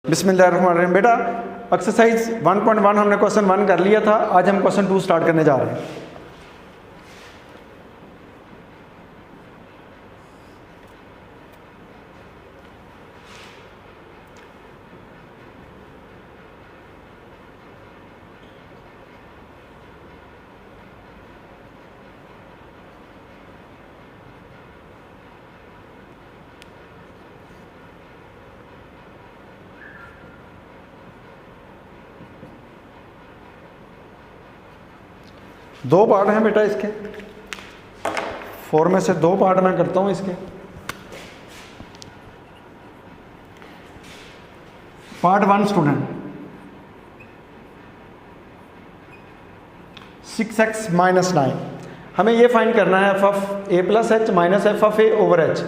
बिस्मिल्लाहिर्रहमानिर्रहीम। बेटा एक्सरसाइज 1.1 हमने क्वेश्चन 1 कर लिया था। आज हम क्वेश्चन 2 स्टार्ट करने जा रहे हैं। दो पार्ट हैं बेटा इसके, 4 में से 2 पार्ट मैं करता हूं इसके। पार्ट 1 स्टूडेंट 6x - 9 हमें ये फाइंड करना है F of a plus h minus f of a over H.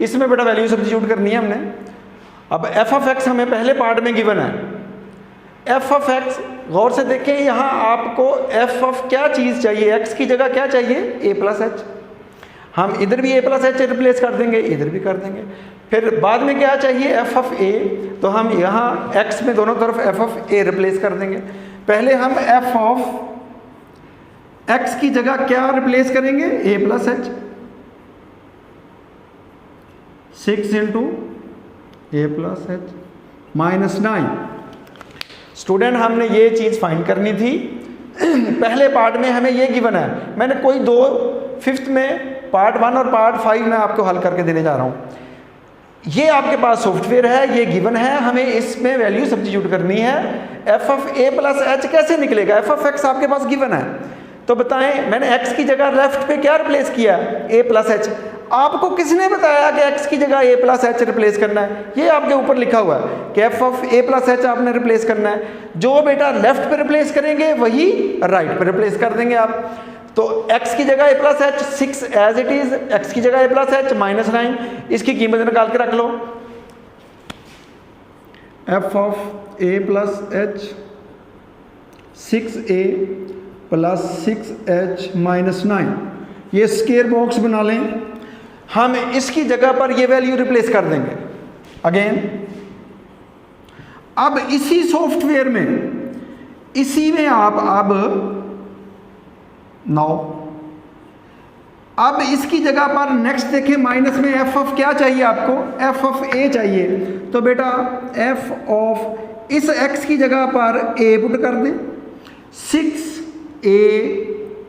इसमें बेटा वैल्यू सब्स्टिट्यूट करनी है हमने। अब एफ ऑफ एक्स हमें पहले पार्ट में गिवन है। एफ ऑफ एक्स गौर से देखें, यहाँ आपको एफ ऑफ क्या चीज़ चाहिए, एक्स की जगह क्या चाहिए, ए प्लस एच। हम इधर भी ए प्लस एच रिप्लेस कर देंगे, इधर भी कर देंगे। फिर बाद में क्या चाहिए, एफ ऑफ ए, तो हम यहाँ एक्स में दोनों तरफ एफ ऑफ ए रिप्लेस कर देंगे। पहले हम एफ ऑफ एक्स की जगह क्या रिप्लेस करेंगे, ए प्लस एच, 6 इंटू ए प्लस एच माइनस 9। स्टूडेंट हमने ये चीज़ फाइंड करनी थी। पहले पार्ट में हमें ये गिवन है, मैंने कोई 2 5th में पार्ट 1 और पार्ट 5 में आपको हल करके देने जा रहा हूँ। ये आपके पास सॉफ्टवेयर है, ये गिवन है, हमें इसमें वैल्यू सब्स्टिट्यूट करनी है। F of a plus H कैसे निकलेगा, एफ ऑफ एक्स आपके पास गिवन है, तो बताएं मैंने एक्स की जगह लेफ्ट पे क्या रिप्लेस किया, ए प्लस एच। आपको किसने बताया कि एक्स की जगह ए प्लस एच रिप्लेस करना है, ये आपके ऊपर लिखा हुआ है कि F of a plus H आपने रिप्लेस करना है। जो बेटा लेफ्ट पे रिप्लेस करेंगे वही राइट पे रिप्लेस कर देंगे आप। तो एक्स की जगह a plus h 6 as it is, x की जगह ए प्लस एच माइनस 9, इसकी कीमत निकाल के रख लो। F of a plus h 6a plus 6h minus 9, ये स्क्वायर बॉक्स बना लें। हम इसकी जगह पर ये वैल्यू रिप्लेस कर देंगे अगेन। अब इसी सॉफ्टवेयर में, इसी में आप अब 9, अब इसकी जगह पर नेक्स्ट देखें, माइनस में एफ ऑफ क्या चाहिए आपको, एफ ऑफ ए चाहिए। तो बेटा एफ ऑफ इस एक्स की जगह पर ए पुट कर दें, 6a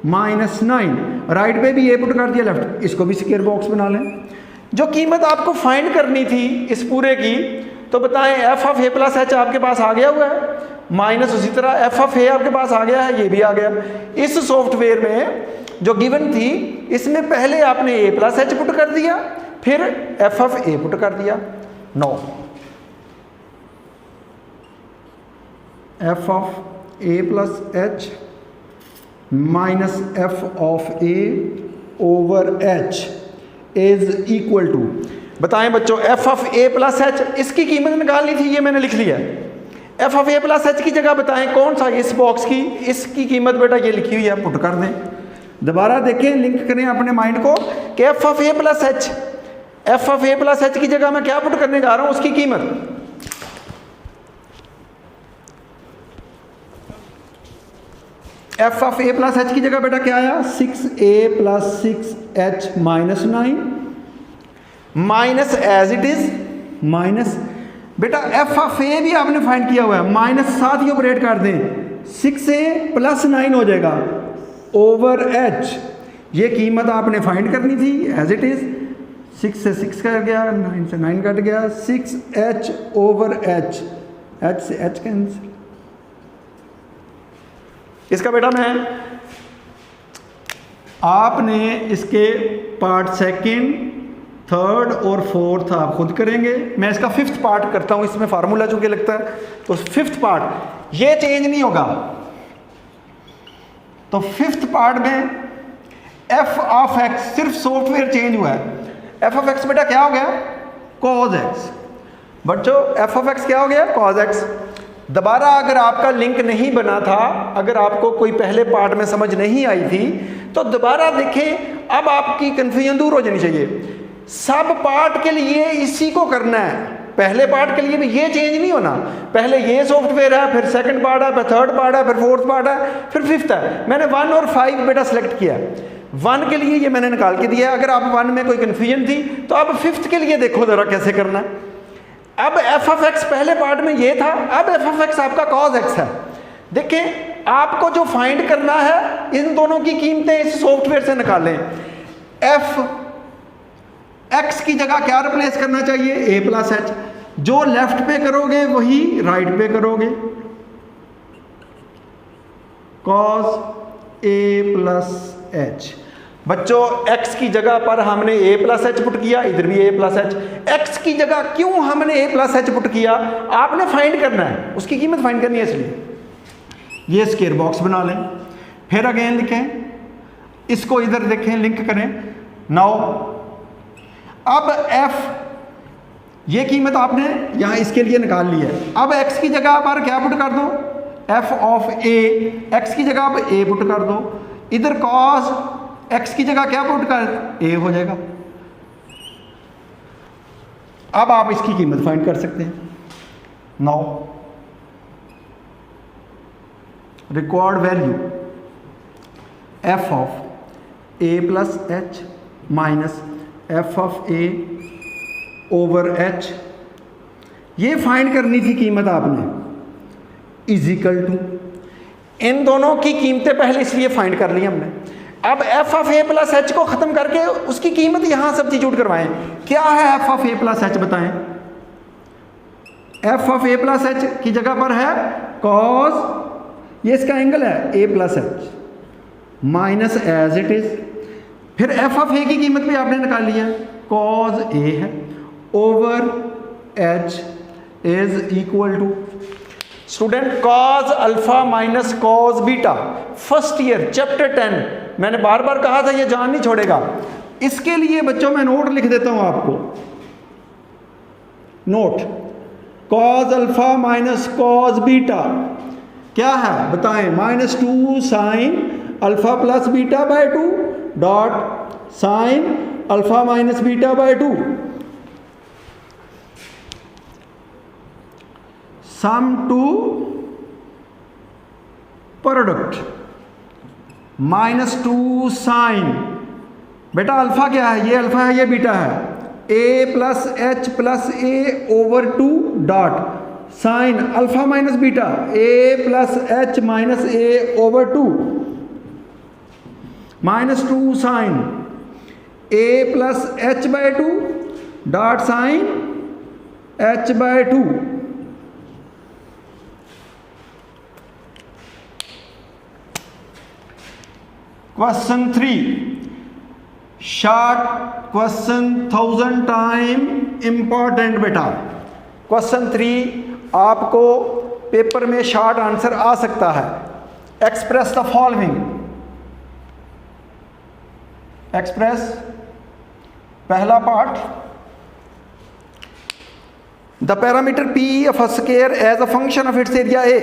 माइनस 9, राइट पे भी ए पुट कर दिया, लेफ्ट, इसको भी स्क्वायर बॉक्स बना लें। जो कीमत आपको फाइंड करनी थी इस पूरे की, तो बताएं F of a plus H आपके पास आ गया हुआ है, माइनस उसी तरह एफ ऑफ ए आपके पास आ गया है, ये भी आ गया। इस सॉफ्टवेयर में जो गिवन थी, इसमें पहले आपने ए प्लस एच पुट कर दिया, फिर एफ ऑफ ए पुट कर दिया। 9 f of a plus h minus f of a over h is equal to, बताएं बच्चों f of a plus h, इसकी कीमत निकालनी थी, ये मैंने लिख लिया। F of a plus h की जगह बताएं कौन सा, इस बॉक्स की, इसकी कीमत बेटा ये लिखी हुई है, पुट कर दें। दोबारा देखें, लिंक करें अपने माइंड को कि F of a plus H, F of a plus h की जगह मैं क्या पुट करने जा रहा हूं, उसकी कीमत। F of a plus h की जगह बेटा क्या आया, 6a plus 6h minus 9 minus as it is minus, बेटा एफ ऑफ ए भी आपने फाइंड किया हुआ है, माइनस साथ ही ऑपरेट कर दें, 6a प्लस 9 हो जाएगा ओवर h। ये कीमत आपने फाइंड करनी थी एज इट इज, 6 से 6 कट गया, 9 से 9 कट गया, 6h ओवर h, h से h कैंसिल। इसका बेटा मैं आपने इसके पार्ट 2nd, 3rd और 4th आप खुद करेंगे। मैं इसका 5th पार्ट करता हूं, इसमें फार्मूला चूंकि लगता है, तो 5th पार्ट ये चेंज नहीं होगा। तो 5th पार्ट में एफ ऑफ एक्स, सिर्फ सॉफ्टवेयर चेंज हुआ है। एफ ऑफ एक्स बेटा क्या हो गया, कॉज एक्स। बच्चों एफ ऑफ एक्स क्या हो गया, कॉज एक्स। दोबारा अगर आपका लिंक नहीं बना था, अगर आपको कोई पहले पार्ट में समझ नहीं आई थी, तो दोबारा देखें, अब आपकी कंफ्यूजन दूर हो जानी चाहिए। सब पार्ट के लिए इसी को करना है, पहले पार्ट के लिए भी ये चेंज नहीं होना, पहले ये सॉफ्टवेयर है, फिर सेकंड पार्ट है, फिर थर्ड पार्ट है, फिर फोर्थ पार्ट है, फिर फिफ्थ है। मैंने 1 और 5 बेटा सेलेक्ट किया, 1 के लिए ये मैंने निकाल के दिया। अगर आप 1 में कोई कन्फ्यूजन थी तो अब 5th के लिए देखो ज़रा कैसे करना है। अब एफ ऑफ एक्स पहले पार्ट में ये था, अब एफ ऑफ एक्स आपका कॉज एक्स है। देखें आपको जो फाइंड करना है इन दोनों की कीमतें इस सॉफ्टवेयर से निकालें। एफ एक्स की जगह क्या रिप्लेस करना चाहिए, ए प्लस एच। जो लेफ्ट पे करोगे वही राइट पे करोगे, कॉस ए प्लस एच। बच्चों x की जगह पर हमने a प्लस एच पुट किया, इधर भी a प्लस एच। x की जगह क्यों हमने a प्लस एच पुट किया, आपने फाइंड करना है, उसकी कीमत फाइंड करनी है, इसलिए ये स्क्वायर बॉक्स बना लें। फिर अगेन लिखें, इसको इधर देखें, लिंक करें। नाउ अब f ये कीमत आपने यहां इसके लिए निकाल ली है। अब x की जगह पर क्या पुट कर दो, f ऑफ a, x की जगह पर a पुट कर दो, इधर cos x की जगह क्या पुट कर, a हो जाएगा। अब आप इसकी कीमत फाइंड कर सकते हैं। Now required value f of a plus h minus f of a over h, ये फाइंड करनी थी कीमत आपने, इज इक्वल टू, इन दोनों की कीमतें पहले इसलिए फाइंड कर ली हमने। अब f of a plus H को खत्म करके उसकी कीमत यहां सब्स्टिट्यूट करवाएं। क्या है f of a plus H बताएं। f of a plus h की जगह पर है cos, ये इसका एंगल है a plus h minus as it is. फिर f ऑफ a की कीमत भी आपने निकाल ली है, cos a है over h is equal to, student cos alpha minus cos beta, first year chapter 10। मैंने बार बार कहा था ये जान नहीं छोड़ेगा। इसके लिए बच्चों मैं नोट लिख देता हूं आपको, note cos alpha minus cos beta क्या है बताएं, -2 sine alpha plus beta by 2 dot sine alpha minus beta by 2 sum to product -2 sine, बेटा अल्फा क्या है, ये अल्फा है ये बीटा है, a plus h plus a over 2 dot sine alpha minus beta a plus h minus a over 2 -2 sine a plus h by 2 dot sign h बाय 2। Question 3, short question 1000 time important बेटा। Question 3 आपको paper में short answer आ सकता है। Express the following, express पहला पार्ट, the parameter p of a square as a function of its area a।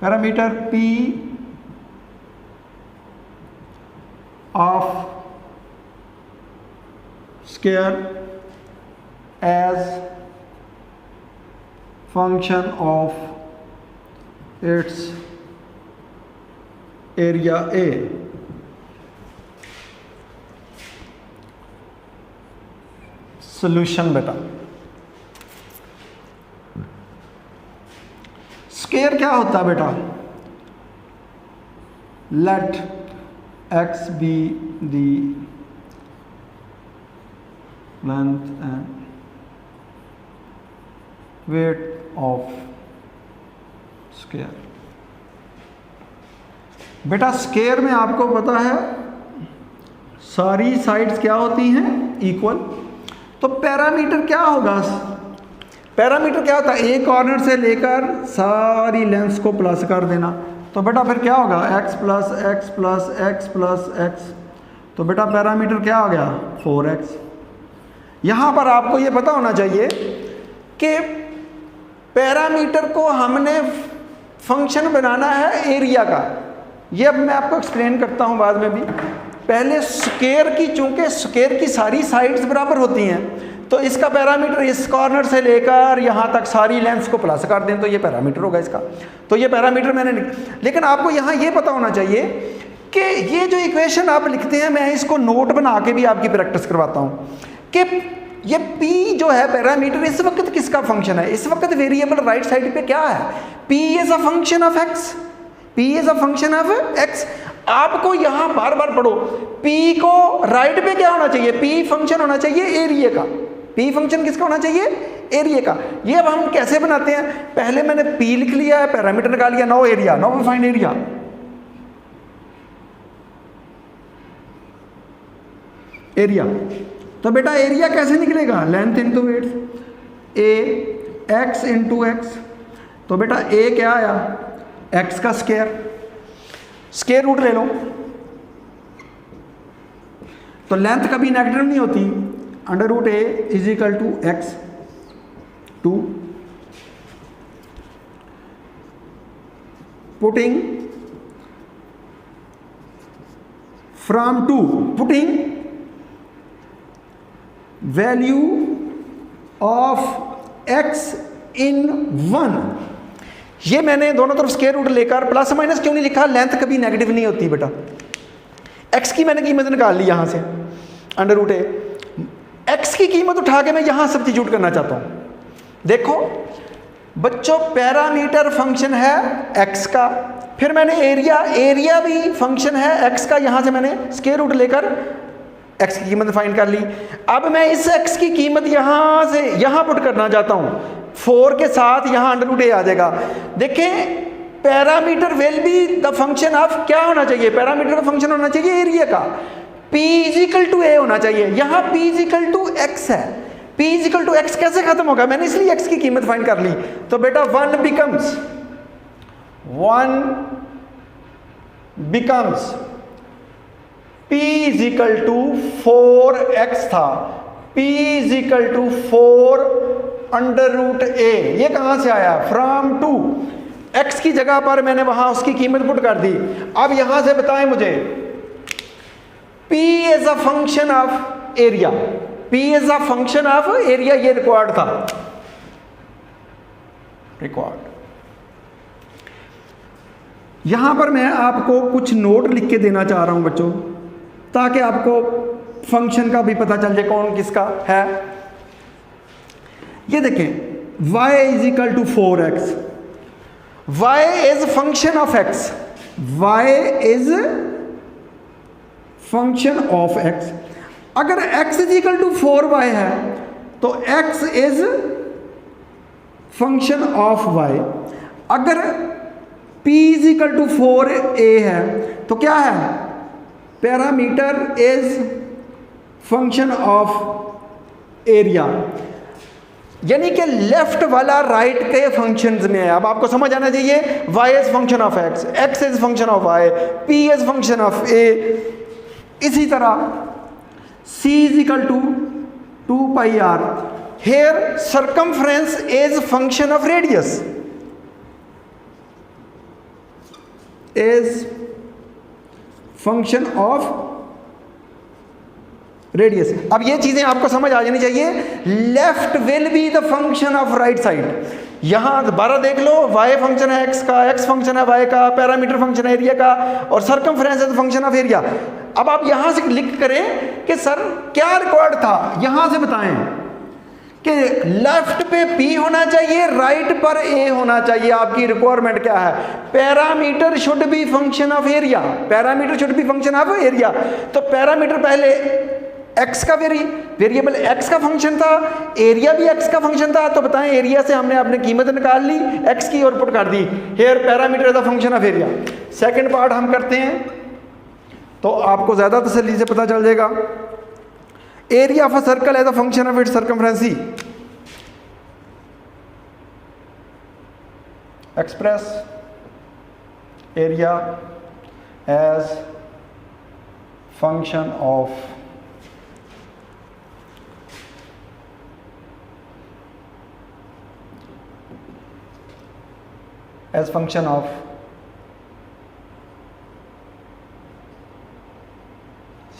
Parameter p of square as function of its area a। Solution बेटा, square क्या होता है बेटा, let x be the length and width of square. बेटा square में आपको पता है सारी साइड्स क्या होती हैं, इक्वल। तो पैरामीटर क्या होगा, पैरामीटर क्या होता है, एक कॉर्नर से लेकर सारी लेंथ्स को प्लस कर देना। तो बेटा फिर क्या होगा, x plus x plus x plus x. तो बेटा पैरामीटर क्या हो गया, 4x। यहाँ पर आपको ये पता होना चाहिए कि पैरामीटर को हमने फंक्शन बनाना है एरिया का। ये अब मैं आपको एक्सप्लेन करता हूँ बाद में भी। पहले स्क्वायर की, चूंकि स्क्वायर की सारी साइड्स बराबर होती हैं, तो इसका पैरामीटर इस कॉर्नर से लेकर यहाँ तक सारी लेंथ्स को प्लस कर दें तो ये पैरामीटर होगा इसका। तो ये पैरामीटर मैंने लेकिन आपको यहाँ ये पता होना चाहिए कि ये जो इक्वेशन आप लिखते हैं, मैं इसको नोट बना के भी आपकी प्रैक्टिस करवाता हूँ कि ये P जो है पैरामीटर इस वक्त किसका फंक्शन है, इस वक्त वेरिएबल राइट साइड पे क्या है, P is a function of x, P is a function of x। आपको यहां बार बार पढ़ो, P को राइट पे क्या होना चाहिए, P फंक्शन होना चाहिए एरिया का। P फंक्शन किसका होना चाहिए, एरिया का। ये अब हम कैसे बनाते हैं, पहले मैंने P लिख लिया है, पैरामीटर निकाल लिया, now area, now find area. Area तो बेटा एरिया कैसे निकलेगा, लेंथ इंटू विड्थ, ए एक्स इंटू एक्स। तो बेटा ए क्या आया, एक्स का स्क्वायर, स्क्वायर रूट ले लो। तो लेंथ कभी नेगेटिव नहीं होती, under root a is equal to x, 2 putting from 2 putting value of x in 1। ये मैंने दोनों तरफ स्क्वायर रूट लेकर प्लस माइनस क्यों नहीं लिखा, लेंथ कभी नेगेटिव नहीं होती बेटा। x की मैंने कीमत निकाल ली यहां से, अंडर रूट ए, x की कीमत उठा के मैं यहां सब्स्टिट्यूट करना चाहता हूं। देखो बच्चों, पैरामीटर फंक्शन है x का, फिर मैंने एरिया, एरिया भी फंक्शन है x का, यहां से मैंने स्क्वायर रूट लेकर x की कीमत फाइंड कर ली। अब मैं इस x की कीमत यहां से यहां पुट करना चाहता हूं, 4 के साथ यहां अंडर रूट ए आ जाएगा। देखें parameter will be the function of क्या होना चाहिए, पैरामीटर का फंक्शन होना चाहिए एरिया का। P is equal to a होना चाहिए, यहां P is equal to x है। P is equal to x कैसे खत्म होगा, मैंने इसलिए x की कीमत फाइंड कर ली। तो बेटा 1 becomes P is equal to 4x था, P is equal to 4 under root a. ये कहां से आया, फ्रॉम 2, x की जगह पर मैंने वहां उसकी कीमत पुट कर दी। अब यहां से बताएं मुझे, P is a function of area, P is a function of area, ये रिक्वायर्ड था, रिक्वायर्ड। यहां पर मैं आपको कुछ नोट लिख के देना चाह रहा हूं बच्चों, ताकि आपको फंक्शन का भी पता चल जाए कौन किसका है। ये देखें y is equal to 4x, y is function of x, y is function of x। अगर x is equal to 4y है तो x is function of y। अगर p is equal to 4a है तो क्या है, parameter is function of area. यानी कि लेफ्ट वाला राइट के फंक्शंस में है। अब आपको समझ आना चाहिए, y is function of x, x is function of y, p is function of a। इसी तरह c is equal to 2 pi r, here circumference is function of radius, is function of radius. अब ये चीजें आपको समझ आ जानी चाहिए। Left will be the function of right side. यहां दोबारा देख लो, y फंक्शन है x का, x फंक्शन है y का, पैरामीटर फंक्शन है एरिया का, और circumference is function of area. अब आप यहां से लिख करें कि सर क्या रिकॉर्ड था, यहां से बताएं कि लेफ्ट पे P होना चाहिए, राइट पर A होना चाहिए। आपकी रिक्वायरमेंट क्या है, parameter should be function of area, parameter should be function of area. तो पैरामीटर पहले x का वेरिएबल x का फंक्शन था, एरिया भी x का फंक्शन था। तो बताएं एरिया से हमने अपनी कीमत निकाल ली, x की और पुट कर दी, here parameter the function of area. Second part हम करते हैं तो आपको ज्यादा तसल्ली से पता चल जाएगा। Area of a circle as a function of its circumference, express area as function of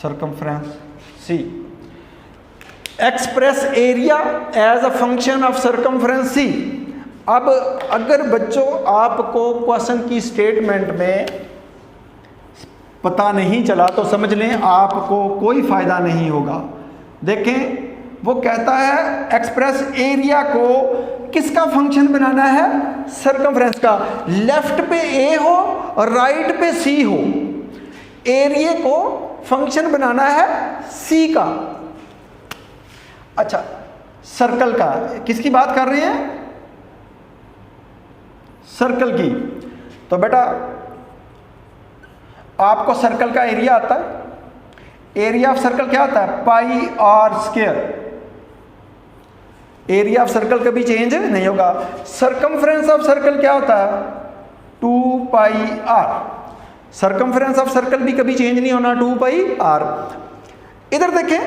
circumference c. Express area as a function of circumference c. अब अगर बच्चों आपको क्वेश्चन की स्टेटमेंट में पता नहीं चला तो समझ लें आपको कोई फायदा नहीं होगा। देखें वो कहता है एक्सप्रेस एरिया को किसका फंक्शन बनाना है, सर्कमफ्रेंस का। लेफ्ट पे ए हो और राइट पे सी हो, एरिया को फंक्शन बनाना है सी का। अच्छा सर्कल का, किसकी बात कर रहे हैं, सर्कल की। तो बेटा आपको सर्कल का एरिया आता है, एरिया ऑफ सर्कल क्या होता है, pi r square. Area of circle कभी चेंज नहीं होगा। सर्कमफ्रेंस ऑफ सर्कल क्या होता है, 2 pi r. Circumference of circle भी कभी चेंज नहीं होना, 2 पाई आर। इधर देखें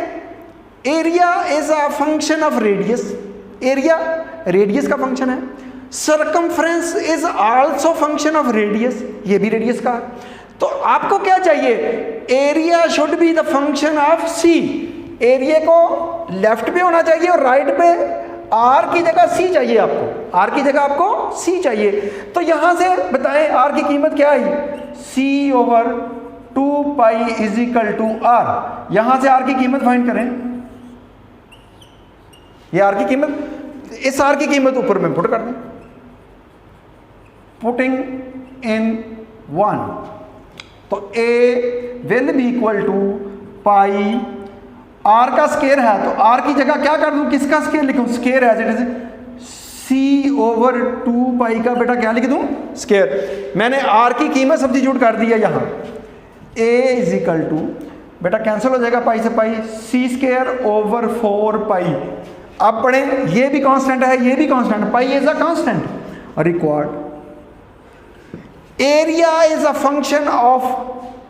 area is a function of radius, area radius का फंक्शन है। Circumference is also function of radius, ये भी रेडियस का। तो आपको क्या चाहिए, area should be the function of c. Area को लेफ्ट पे होना चाहिए और राइट पे आर की जगह सी चाहिए आपको, आर की जगह आपको सी चाहिए। तो यहां से बताएं आर की कीमत क्या आई, c over 2 pi is equal to r. यहां से आर की कीमत फाइंड करें। ये आर की कीमत, इस आर की कीमत ऊपर में पुट कर दें, पुटिंग इन 1। तो a will be equal to pi, r का स्केयर है तो आर की जगह क्या कर दूं, किसका स्केयर लिखूं, स्केयर है जैसे सी ओवर 2 पाई का बेटा क्या लिख दूं, स्केयर। मैंने आर की कीमत सब्स्टिट्यूट कर दी है यहां, ए इज इक्वल टू बेटा कैंसिल हो जाएगा पाई से पाई, सी स्केयर ओवर 4 पाई। अब पढ़े ये भी कांस्टेंट है ये भी constant, pi is a constant. Required area is a function of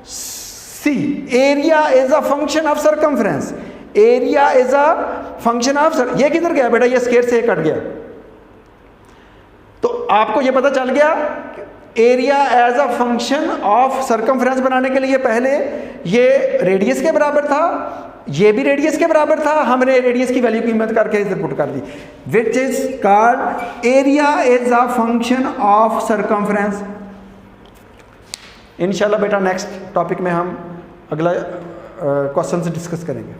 c, area is a function of circumference, area is a function of, ये किधर गया बेटा, ये स्केयर से कट गया। तो आपको ये पता चल गया area as a function of circumference बनाने के लिए पहले ये रेडियस के बराबर था, ये भी रेडियस के बराबर था, हमने रेडियस की वैल्यू कीमत करके इसे पुट कर दी, which is called area is a function of circumference. इंशाल्लाह बेटा नेक्स्ट टॉपिक में हम अगला क्वेश्चन से डिस्कस करेंगे।